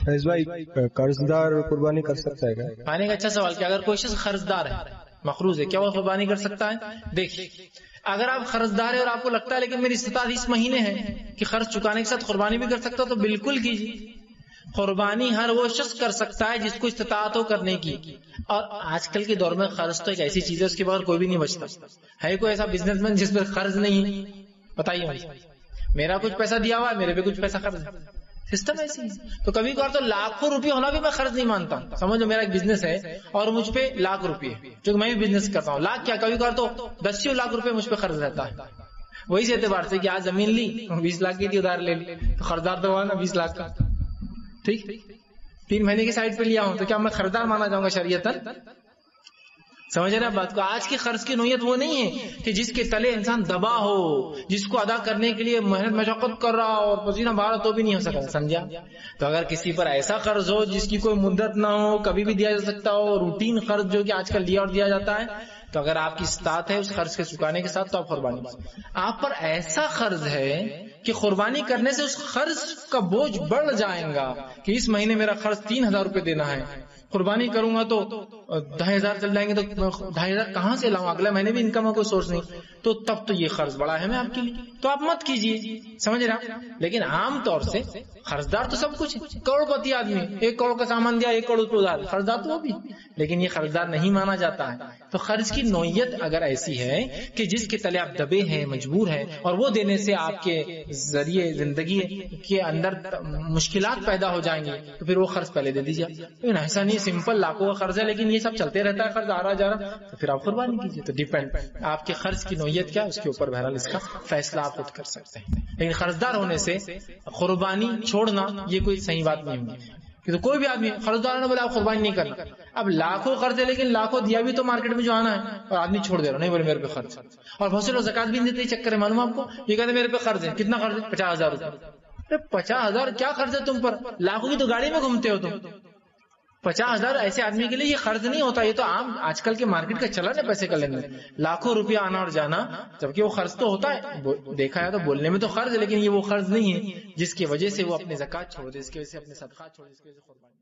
فیض بھائی قرض دار قربانی کر سکتا ہے کیا؟ پانے کا اچھا سوال کیا اگر کوئی شخص قرض دار ہے، مقروض ہے، کیا وہ قربانی کر سکتا ہے؟ دیکھیے اگر آپ قرض دار ہے اور آپ کو لگتا ہے لیکن میری استطاعت اس مہینے ہے کہ قرض چکانے کے ساتھ قربانی بھی کر سکتا ہو تو بالکل کیجیے۔ قربانی ہر وہ شخص کر سکتا ہے جس کو استطاعت ہو کرنے کی، اور آج کل کے دور میں قرض تو ایک ایسی چیز ہے اس کے بغیر کوئی بھی نہیں بچتا۔ ہے کوئی ایسا بزنس مین جس پر قرض نہیں ہے؟ بتائیے مجھے، میرا کچھ پیسہ دیا ہوا ہے، میرے پہ کچھ پیسہ قرض ہے، سسٹم ایسی ہے۔ تو کبھی کبھار تو لاکھوں روپے ہونا بھی میں قرض نہیں مانتا ہوں۔ سمجھو میرا ایک بزنس ہے اور مجھ پہ لاکھ روپے، جو میں بھی بزنس کرتا ہوں، لاکھ کیا کبھی کبھار تو 10 لاکھ روپے مجھ پہ قرض رہتا ہے۔ وہی سے اعتبار سے کہ آج زمین لی 20 لاکھ کی تھی، ادھار لے لی تو قرضدار تو ہوا نا 20 لاکھ کا، ٹھیک 3 مہینے کی سائٹ پہ لیا ہوں تو کیا میں قرضدار مانا جاؤں گا شریعتاً؟ سمجھ رہے ہیں بات کو؟ آج کی قرض کی نوعیت وہ نہیں ہے کہ جس کے تلے انسان دبا ہو، جس کو ادا کرنے کے لیے محنت مشقت کر رہا ہو اور پسینہ بہا تو بھی نہیں ہو سکا، سمجھا؟ تو اگر کسی پر ایسا قرض ہو جس کی کوئی مدت نہ ہو، کبھی بھی دیا جا سکتا ہو، روٹین قرض جو کہ آج کل لیا اور دیا جاتا ہے، تو اگر آپ کی استطاعت ہے اس قرض کے چکانے کے ساتھ تو آپ قربانی کریں۔ آپ پر ایسا قرض ہے کہ قربانی کرنے سے اس قرض کا بوجھ بڑھ جائے گا کہ اس مہینے میرا قرض 3000 روپے دینا ہے، قربانی کروں گا تو 2500 چل جائیں گے، تو 2500 کہاں سے لاؤں؟ اگلے مہینے بھی انکم کا کوئی سورس نہیں، تو تب تو یہ قرض بڑا ہے میں آپ کے لیے، تو آپ مت کیجیے، سمجھ رہے ہیں؟ لیکن عام طور سے قرضدار تو سب کچھ ہے، کروڑ پتی آدمی 1 کروڑ کا سامان دیا 1 کروڑ روپے ادھار، قرضدار تو وہ بھی، لیکن یہ قرضدار نہیں مانا جاتا ہے۔ تو قرض کی نوعیت اگر ایسی ہے کہ جس کے تلے آپ دبے ہیں، مجبور ہیں، اور وہ دینے سے آپ کے ذریعے زندگی کے اندر مشکلات پیدا ہو جائیں گے، تو پھر وہ قرض پہلے دے دیجیے۔ لیکن ایسا نہیں سمپل لاکھوں کا قرض ہے لیکن یہ سب چلتے رہتا ہے، قرض آ رہا جا رہا، تو پھر آپ قربانی کیجیے۔ تو ڈیپینڈ آپ کے قرض کی نوعیت کیا، اس کے اوپر بہرحال اس کا فیصلہ آپ خود کر سکتے ہیں۔ لیکن قرضدار ہونے سے قربانی چھوڑنا یہ کوئی صحیح بات نہیں ہوگی، کہ تو کوئی بھی آدمی قرضدار نے بولا آپ قربانی نہیں کرنا، اب لاکھوں قرض ہے لیکن لاکھوں دیا بھی تو مارکیٹ میں جو آنا ہے، اور آدمی چھوڑ دے رہا نہیں بولے میرے پہ قرض، اور بہت سے لوگ زکات بھی نہیں دیتے، چکر ہے معلوم آپ کو، یہ کہتے ہیں میرے پہ قرض ہے، کتنا قرض ہے؟ 50,000 روپے۔ 50,000 کیا قرض ہے تم پر؟ لاکھوں کی تو گاڑی میں گھومتے ہو تم۔ 50,000 ایسے آدمی کے لیے یہ قرض نہیں ہوتا، یہ تو عام آج کل کے مارکیٹ کا چلن ہے پیسے کا لینا، لاکھوں روپیہ آنا اور جانا، جبکہ وہ قرض تو ہوتا ہے، دیکھا ہے تو بولنے میں تو قرض ہے لیکن یہ وہ قرض نہیں ہے جس کی وجہ سے وہ اپنے زکات چھوڑ دے، جس کی وجہ سے اپنے صدقات چھوڑ دے، جس کی وجہ سے قربانی